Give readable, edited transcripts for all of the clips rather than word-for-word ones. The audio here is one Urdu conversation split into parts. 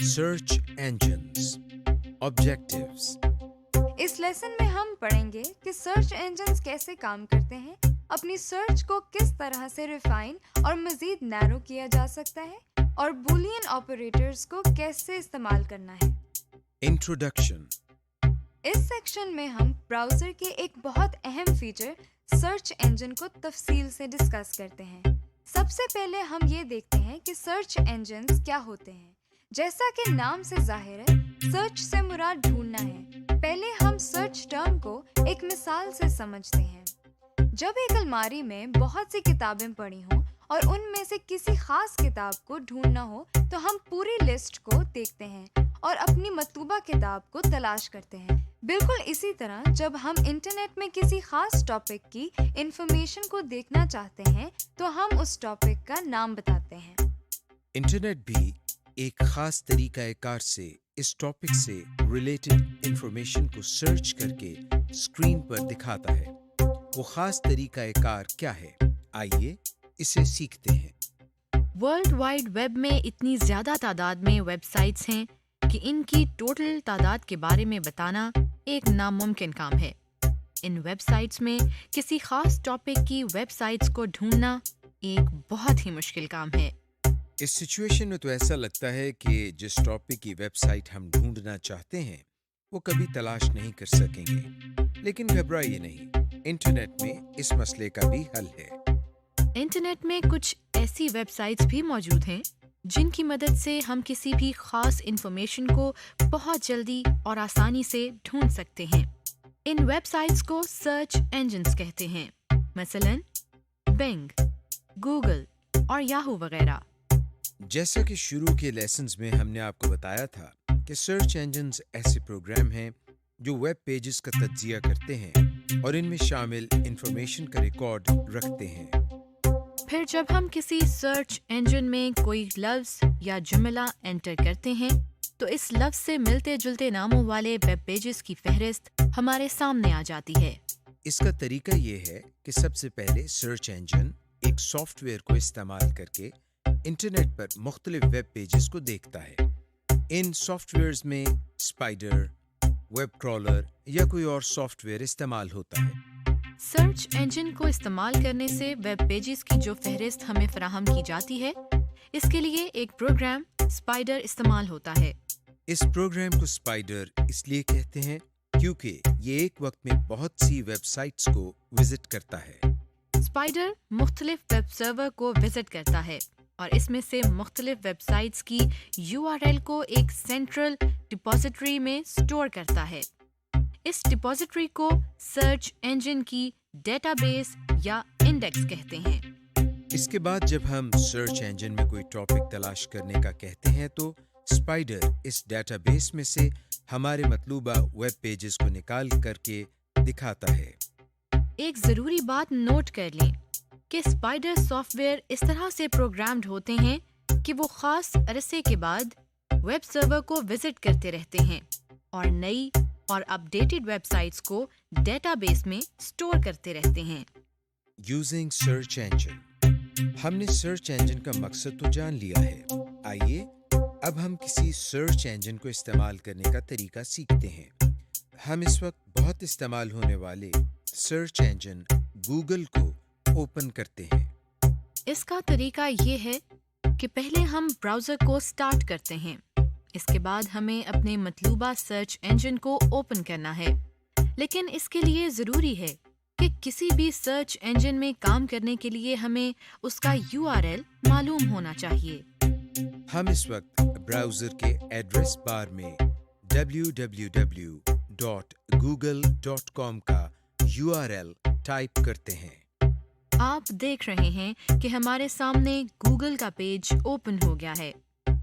Search engines. Objectives. اس لیسن میں ہم پڑھیں گے کہ سرچ انجنز کیسے کام کرتے ہیں، اپنی سرچ کو کس طرح سے ریفائن اور مزید نیرو کیا جا سکتا ہے، اور بولین آپریٹرز کو کیسے استعمال کرنا ہے۔ Introduction. اس سیکشن میں ہم براؤزر کے ایک بہت اہم فیچر سرچ انجن کو تفصیل سے ڈسکس کرتے ہیں۔ سب سے پہلے ہم یہ دیکھتے ہیں کہ سرچ انجنز کیا ہوتے ہیں۔ جیسا کہ نام سے ظاہر ہے، سرچ سے مراد ڈھونڈنا ہے۔ پہلے ہم سرچ ٹرم کو ایک مثال سے سمجھتے ہیں۔ جب ایک الماری میں بہت سی کتابیں پڑی ہوں اور ان میں سے کسی خاص کتاب کو ڈھونڈنا ہو تو ہم پوری لسٹ کو دیکھتے ہیں اور اپنی مطلوبہ کتاب کو تلاش کرتے ہیں۔ بالکل اسی طرح جب ہم انٹرنیٹ میں کسی خاص ٹاپک کی انفارمیشن کو دیکھنا چاہتے ہیں تو ہم اس ٹاپک کا نام بتاتے ہیں۔ انٹرنیٹ بھی ایک خاص طریقہ کار سے اس ٹاپک سے ریلیٹڈ انفارمیشن کو سرچ کر کے اسکرین پر دکھاتا ہے۔ وہ خاص طریقہ کار کیا ہے؟ آئیے اسے سیکھتے ہیں۔ ورلڈ وائڈ ویب میں اتنی زیادہ تعداد میں ویب سائٹس ہیں کہ ان کی ٹوٹل تعداد کے بارے میں بتانا ایک ناممکن کام ہے۔ ان ویب سائٹس میں کسی خاص ٹاپک کی ویب سائٹس کو ڈھونڈنا ایک بہت ہی مشکل کام ہے۔ اس سچویشن میں تو ایسا لگتا ہے کہ جس ٹاپک کی ویب سائٹ ہم ڈھونڈنا چاہتے ہیں وہ کبھی تلاش نہیں کر سکیں گے، لیکن گھبرائیے نہیں، انٹرنیٹ میں اس مسئلے کا بھی حل ہے۔ انٹرنیٹ میں کچھ ایسی ویب سائٹس بھی موجود ہیں جن کی مدد سے ہم کسی بھی خاص انفارمیشن کو بہت جلدی اور آسانی سے ڈھونڈ سکتے ہیں۔ ان ویب سائٹس کو سرچ انجنز کہتے ہیں، مثلاً بنگ، گوگل اور یاہو وغیرہ۔ جیسا کہ شروع کے لیسنز میں ہم نے آپ کو بتایا تھا کہ سرچ انجنز ایسے پروگرام ہیں جو ویب پیجز کا تجزیہ کرتے ہیں اور ان میں شامل انفارمیشن کا ریکارڈ رکھتے ہیں۔ پھر جب ہم کسی سرچ انجن میں کوئی لفظ یا جملہ انٹر کرتے ہیں تو اس لفظ سے ملتے جلتے ناموں والے ویب پیجز کی فہرست ہمارے سامنے آ جاتی ہے۔ اس کا طریقہ یہ ہے کہ سب سے پہلے سرچ انجن ایک سافٹ ویئر کو استعمال کر کے انٹرنیٹ پر مختلف ویب پیجز کو دیکھتا ہے۔ ان سافٹ ویئرز میں اسپائڈر، ویب کرالر یا کوئی اور سافٹ ویئر استعمال ہوتا ہے۔ سرچ انجن کو استعمال کرنے سے ویب پیجز کی جو فہرست ہمیں فراہم کی جاتی ہے، اس کے لیے ایک پروگرام اسپائڈر استعمال ہوتا ہے۔ اس پروگرام کو اسپائڈر اس لیے کہتے ہیں کیونکہ یہ ایک وقت میں بہت سی ویب سائٹس کو وزٹ کرتا ہے۔ اسپائڈر مختلف ویب سرور کو وزٹ کرتا ہے اور اس میں سے مختلف ویب سائٹس کی URL کو ایک سینٹرل ڈپوزیٹری میں سٹور کرتا ہے۔ اس ڈپوزیٹری کو سرچ انجن کی ڈیٹا بیس یا انڈیکس کہتے ہیں۔ اس کے بعد جب ہم سرچ انجن میں کوئی ٹاپک تلاش کرنے کا کہتے ہیں تو اسپائڈر اس ڈیٹا بیس میں سے ہمارے مطلوبہ ویب پیجز کو نکال کر کے دکھاتا ہے۔ ایک ضروری بات نوٹ کر لیں کہ اسپائڈر سافٹ ویئر اس طرح سے پروگرامڈ ہوتے ہیں کہ وہ خاص عرصے کے بعد ویب سرور کو وزٹ کرتے رہتے ہیں اور نئی اور اپ ڈیٹڈ ویب سائٹس کو ڈیٹا بیس میں سٹور کرتے رہتے ہیں۔ یوزنگ سرچ انجن، ہم نے سرچ انجن کا مقصد تو جان لیا ہے۔ آئیے اب ہم کسی سرچ انجن کو استعمال کرنے کا طریقہ سیکھتے ہیں۔ ہم اس وقت بہت استعمال ہونے والے سرچ انجن گوگل کو اوپن کرتے ہیں۔ اس کا طریقہ یہ ہے کہ پہلے ہم براؤزر کو سٹارٹ کرتے ہیں، اس کے بعد ہمیں اپنے مطلوبہ سرچ انجن کو اوپن کرنا ہے، لیکن اس کے لیے ضروری ہے کہ کسی بھی سرچ انجن میں کام کرنے کے لیے ہمیں اس کا URL معلوم ہونا چاہیے۔ ہم اس وقت براؤزر کے ایڈریس بار میں www.google.com کا URL ٹائپ کرتے ہیں۔ آپ دیکھ رہے ہیں کہ ہمارے سامنے گوگل کا پیج اوپن ہو گیا ہے۔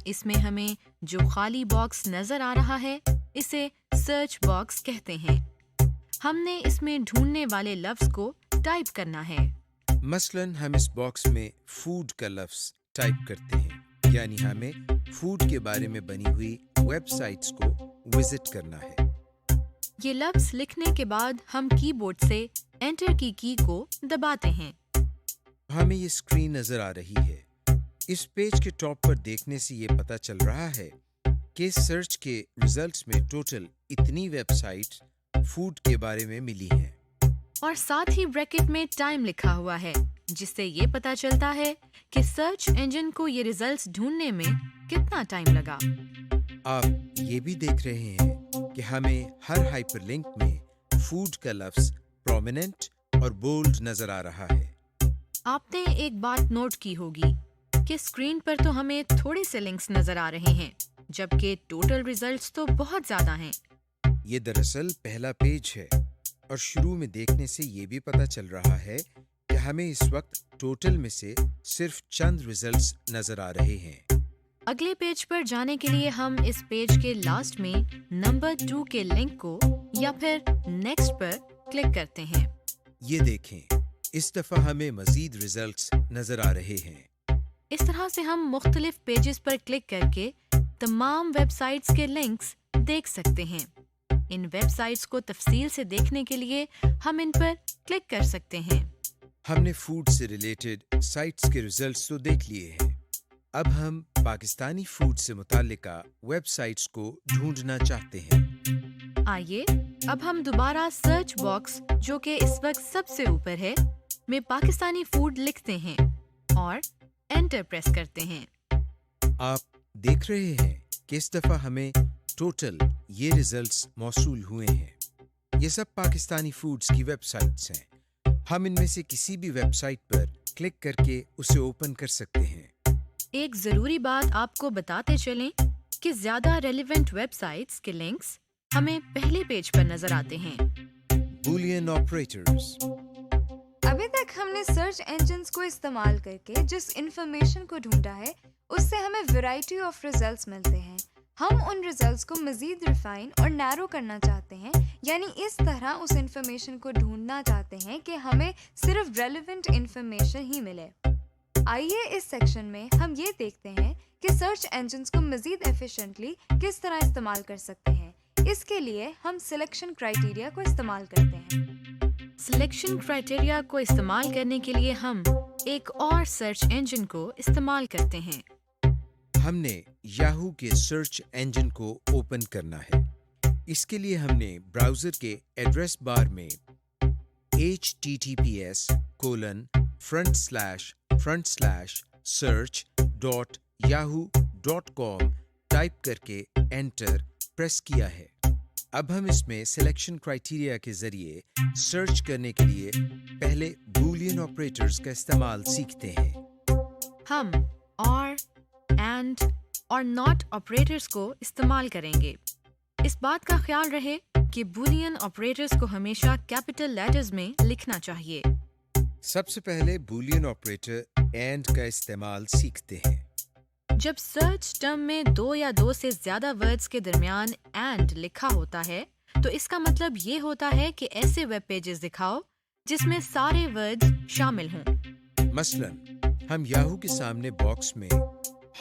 اس میں ہمیں جو خالی باکس نظر آ رہا ہے اسے سرچ باکس کہتے ہیں۔ ہم نے اس میں ڈھونڈنے والے لفظ کو ٹائپ کرنا ہے۔ مثلاً ہم اس باکس میں فوڈ کا لفظ ٹائپ کرتے ہیں، یعنی ہمیں فوڈ کے بارے میں بنی ہوئی ویب سائٹس کو وزٹ کرنا ہے۔ یہ لفظ لکھنے کے بعد ہم کی بورڈ سے انٹر کی کو دباتے ہیں۔ ہمیں یہ اسکرین نظر آ رہی ہے۔ اس پیج کے ٹاپ پر دیکھنے سے یہ پتہ چل رہا ہے کہ سرچ کے ریزلٹس میں ٹوٹل اتنی ویب سائٹس فوڈ کے بارے میں ملی ہیں. اور ساتھ ہی بریکٹ میں ٹائم لکھا ہوا ہے جس سے یہ پتا چلتا ہے کہ سرچ انجن کو یہ ریزلٹس ڈھونڈنے میں کتنا ٹائم لگا. آپ یہ بھی دیکھ رہے ہیں کہ ہمیں ہر ہائپر لنک میں فوڈ کا لفظ پرومیننٹ اور بولڈ نظر آ رہا ہے. آپ نے ایک بات نوٹ کی ہوگی کہ اسکرین پر تو ہمیں تھوڑے سے لنکس نظر آ رہے ہیں جبکہ ٹوٹل ریزلٹس تو بہت زیادہ ہیں. یہ دراصل پہلا پیج ہے اور شروع میں دیکھنے سے یہ بھی پتہ چل رہا ہے کہ ہمیں اس وقت ٹوٹل میں سے صرف چند ریزلٹس نظر آ رہے ہیں. اگلے پیج پر جانے کے لیے ہم اس پیج کے لاسٹ میں نمبر 2 کے لنک کو یا پھر نیکسٹ پر کلک کرتے ہیں. یہ دیکھیں اس دفعہ ہمیں مزید ریزلٹس نظر آ رہے ہیں. اس طرح سے ہم مختلف پیجز پر کلک کر کے تمام ویب سائٹس کے لنکس دیکھ سکتے ہیں. ان ویب سائٹس کو تفصیل سے دیکھنے کے لیے ہم ان پر کلک کر سکتے ہیں. ہم نے فوڈ سے ریلیٹڈ سائٹس کے ریزلٹس تو دیکھ لیے ہیں. اب ہم پاکستانی فوڈ سے متعلقہ ویب سائٹس کو ڈھونڈنا چاہتے ہیں. آئیے اب ہم دوبارہ سرچ باکس جو کہ اس وقت سب سے اوپر ہے میں پاکستانی فوڈ لکھتے ہیں اور انٹر پریس کرتے ہیں. آپ دیکھ رہے ہیں کہ اس دفعہ ہمیں ٹوٹل یہ ریزلٹس موصول ہوئے ہیں. یہ سب پاکستانی فوڈز کی ویب سائٹس ہیں. ہم ان میں سے کسی بھی ویب سائٹ پر کلک کر کے اسے اوپن کر سکتے ہیں. ایک ضروری بات آپ کو بتاتے چلیں کہ زیادہ ریلیونٹ ویب سائٹس کے لنکس ہمیں پہلے پیج پر نظر آتے ہیں. Boolean operators. ابھی تک ہم نے سرچ انجنز کو استعمال کر کے جس انفارمیشن کو ڈھونڈا ہے اس سے ہمیں ویرائٹی آف ریزلٹس ملتے ہیں. ہم ان ریزلٹس کو مزید ریفائن اور نیرو کرنا چاہتے ہیں، یعنی اس طرح اس انفارمیشن کو ڈھونڈنا چاہتے ہیں کہ ہمیں صرف ریلیونٹ انفارمیشن ہی ملے. آئیے اس سیکشن میں ہم یہ دیکھتے ہیں کہ سرچ انجنز کو مزید ایفیشینٹلی کس طرح استعمال کر سکتے ہیں. اس کے لیے ہم سلیکشن کرائٹیریا کو استعمال کرتے ہیں. سلیکشن کرائٹیریا کو استعمال کرنے کے لیے ہم ایک اور سرچ انجن کو استعمال کرتے ہیں. ہم نے یاہو کے سرچ انجن کو اوپن کرنا ہے. اس کے لیے ہم نے براؤزر کے ایڈریس بار میں https://search.yahoo.com ٹائپ کر کے انٹر پریس کیا ہے. اب ہم اس میں سلیکشن کرائٹیریا کے ذریعے سرچ کرنے کے لیے پہلے بولین آپریٹرز کا استعمال سیکھتے ہیں. ہم اور اینڈ اور ناٹ آپریٹرز کو استعمال کریں گے. اس بات کا خیال رہے کہ بولین آپریٹرز کو ہمیشہ کیپٹل لیٹرز میں لکھنا چاہیے. سب سے پہلے بولین آپریٹر اینڈ کا استعمال سیکھتے ہیں. جب سرچ ٹرم میں 2 یا 2 سے زیادہ ورڈز کے درمیان اینڈ لکھا ہوتا ہے تو اس کا مطلب یہ ہوتا ہے کہ ایسے ویب پیجز دکھاؤ جس میں سارے ورڈز شامل ہوں. مثلاً ہم یاہو کے سامنے باکس میں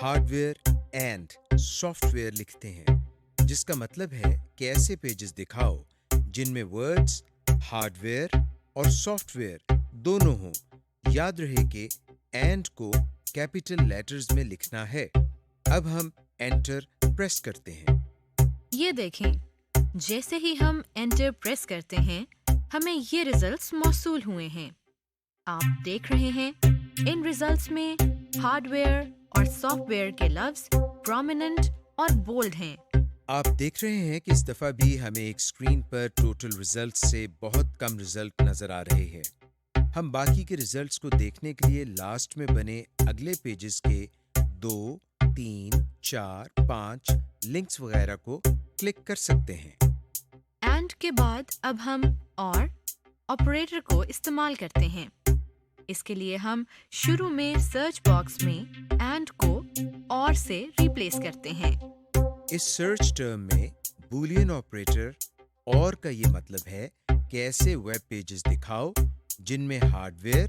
hard where and soft where لکھتے ہیں، جس کا مطلب ہے کہ ایسے پیجز دکھاؤ جن میں ورڈز ہارڈ ویئر اور سافٹ ویئر دونوں ہوں. یاد رہے کہ اینڈ کو کیپٹل لیٹرز میں لکھنا ہے. اب ہم انٹر پریس کرتے ہیں. یہ دیکھیں جیسے ہی ہم انٹر پریس کرتے ہیں ہمیں یہ ریزلٹس موصول ہوئے ہیں. آپ دیکھ رہے ہیں ان ریزلٹس میں ہارڈ ویئر اور سافٹ ویئر کے لفظ پرومیننٹ اور بولڈ ہیں. آپ دیکھ رہے ہیں کہ اس دفعہ بھی ہمیں ایک اسکرین پر ٹوٹل ریزلٹ سے بہت کم ریزلٹ نظر آ رہے ہیں. ہم باقی کے ریزلٹس کو دیکھنے کے لیے لاسٹ میں بنے اگلے پیجز کے 2, 3, 4, 5 لنکس وغیرہ کو کلک کر سکتے ہیں. اینڈ کے بعد اب ہم اور آپریٹر کو استعمال کرتے ہیں. اس کے لیے ہم شروع میں سرچ باکس میں اینڈ کو اور سے ریپلیس کرتے ہیں. اس سرچ ٹرم میں بولین آپریٹر اور کا یہ مطلب ہے کہ ایسے ویب پیجز دکھاؤ جن میں ہارڈ ویئر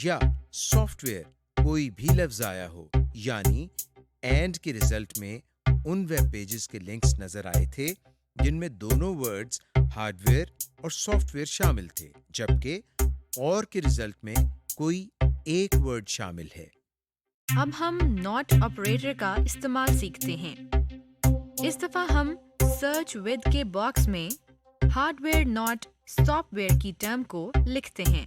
یا سافٹ ویئر کوئی بھی لفظ آیا ہو. یعنی اینڈ کے ریزلٹ میں ان ویب پیجز کے لنکس نظر آئے تھے جن میں دونوں ورڈز ہارڈ ویئر اور سافٹ ویئر شامل تھے، جبکہ اور کے ریزلٹ میں کوئی ایک ورڈ شامل ہے. اب ہم ناٹ آپریٹر کا استعمال سیکھتے ہیں. اس دفعہ ہم سرچ ود کے باکس میں hard where not soft where کی ٹرم کو لکھتے ہیں۔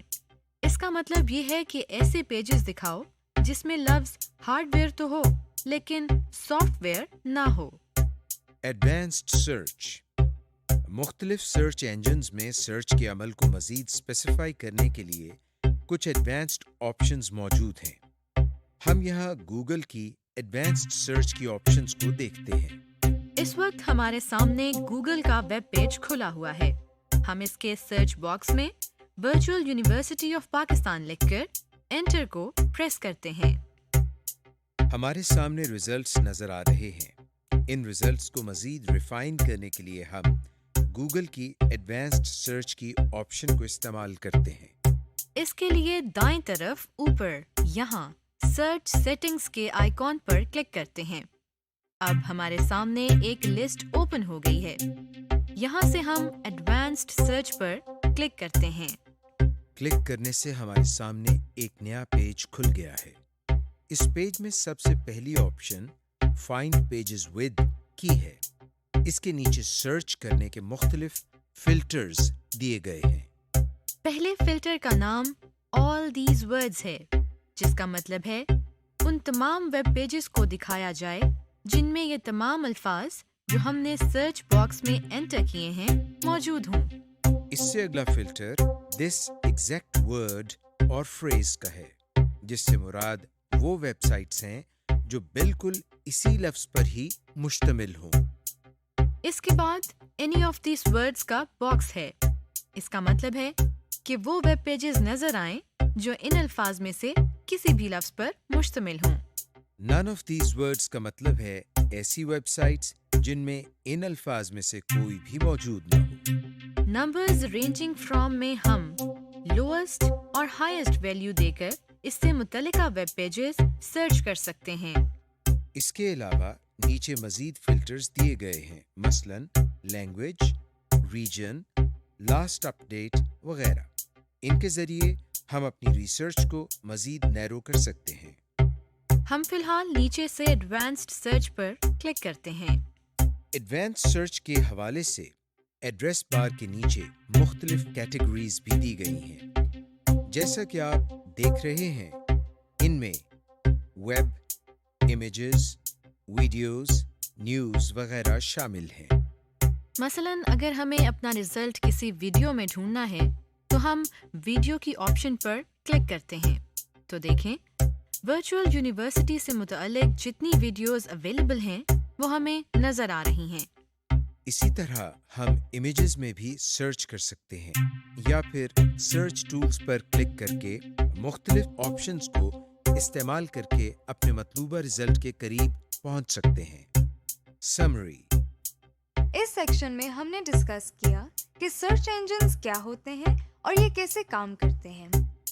اس کا مطلب یہ ہے کہ ایسے پیجز دکھاؤ جس میں لفظ ہارڈ ویئر تو ہو لیکن سافٹ ویئر نہ ہو۔ ایڈوانسڈ سرچ، مختلف سرچ انجنز میں سرچ کے عمل کو مزید اسپیسیفائی کرنے کے لیے کچھ ایڈوانسڈ آپشنز موجود ہیں۔ ہم یہاں گوگل کی ایڈوانسڈ سرچ کی آپشنز کو دیکھتے ہیں۔ اس وقت ہمارے سامنے گوگل کا ویب پیج کھلا ہوا ہے۔ ہم اس کے سرچ باکس میں ورچوئل یونیورسٹی آف پاکستان لکھ کر انٹر کو پریس کرتے ہیں۔ ہمارے سامنے ریزلٹس نظر آ رہے ہیں۔ ان ریزلٹس کو مزید ریفائن کرنے کے لیے ہم گوگل کی ایڈوانسڈ سرچ کی آپشن کو استعمال کرتے ہیں۔ اس کے لیے دائیں طرف اوپر یہاں سرچ سیٹنگز کے آئیکن پر کلک کرتے ہیں۔ اب ہمارے سامنے ایک لسٹ اوپن ہو گئی ہے۔ یہاں سے ہم ایڈوانسڈ سرچ پر کلک کرتے ہیں۔ کلک کرنے سے ہمارے سامنے ایک نیا پیج کھل گیا ہے۔ اس پیج میں سب سے پہلی آپشن فائنڈ پیجز ود کی ہے۔ اس کے نیچے سرچ کرنے کے مختلف فلٹرز دیے گئے ہیں۔ پہلے فلٹر کا نام آل دیز ورڈز ہے، جس کا مطلب ہے ان تمام ویب پیجز کو دکھایا جائے جن میں یہ تمام الفاظ جو ہم نے سرچ باکس میں انٹر کیے ہیں موجود ہوں۔ اس سے اگلا فلٹر دس ایگزیکٹ ورڈ اور فریز کا ہے، جس سے مراد وہ ویب سائٹس ہیں جو بالکل اسی لفظ پر ہی مشتمل ہوں۔ اس کے بعد اینی آف دیز ورڈز کا باکس ہے۔ اس کا مطلب ہے کہ وہ ویب پیجز نظر آئیں جو ان الفاظ میں سے کسی بھی لفظ پر مشتمل ہوں۔ نن آف دیز ورڈز کا مطلب ہے ایسی ویب سائٹس جن میں ان الفاظ میں سے کوئی بھی موجود نہ ہو۔ نمبرز رینجنگ فرام میں ہم لوئسٹ اور ہائیسٹ ویلیو دے کر اس سے متعلقہ ویب پیجز سرچ کر سکتے ہیں۔ اس کے علاوہ نیچے مزید فلٹرز دیے گئے ہیں، مثلاً لینگویج، ریجن، لاسٹ اپ ڈیٹ وغیرہ۔ ان کے ذریعے ہم اپنی ریسرچ کو مزید نیرو کر سکتے ہیں۔ ہم فی الحال نیچے سے ایڈوانسڈ سرچ پر کلک کرتے ہیں۔ ایڈوانس سرچ کے حوالے سے ایڈریس بار کے نیچے مختلف کیٹیگریز بھی دی گئی ہیں۔ جیسا کہ آپ دیکھ رہے ہیں، ان میں ویب، امیجز، ویڈیوز، نیوز وغیرہ شامل ہیں۔ مثلاً اگر ہمیں اپنا رزلٹ کسی ویڈیو میں ڈھونڈنا ہے تو ہم ویڈیو کی آپشن پر کلک کرتے ہیں تو دیکھیں ورچوئل یونیورسٹی سے متعلق جتنی ویڈیوز اویلیبل ہیں وہ ہمیں نظر آ رہی ہیں۔ اسی طرح ہم امیجز میں بھی سرچ کر سکتے ہیں یا پھر سرچ ٹولز پر کلک کر کے مختلف آپشنز کو استعمال کر کے اپنے مطلوبہ رزلٹ کے قریب پہنچ سکتے ہیں۔ سمری، اس سیکشن میں ہم نے ڈسکس کیا کہ سرچ انجنز کیا ہوتے ہیں اور یہ کیسے کام کرتے ہیں۔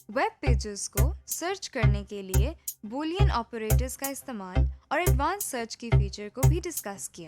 ویب پیجز کو سرچ کرنے کے لیے بولین آپریٹرز کا استعمال اور ایڈوانس سرچ کی فیچر کو بھی ڈسکس کیا۔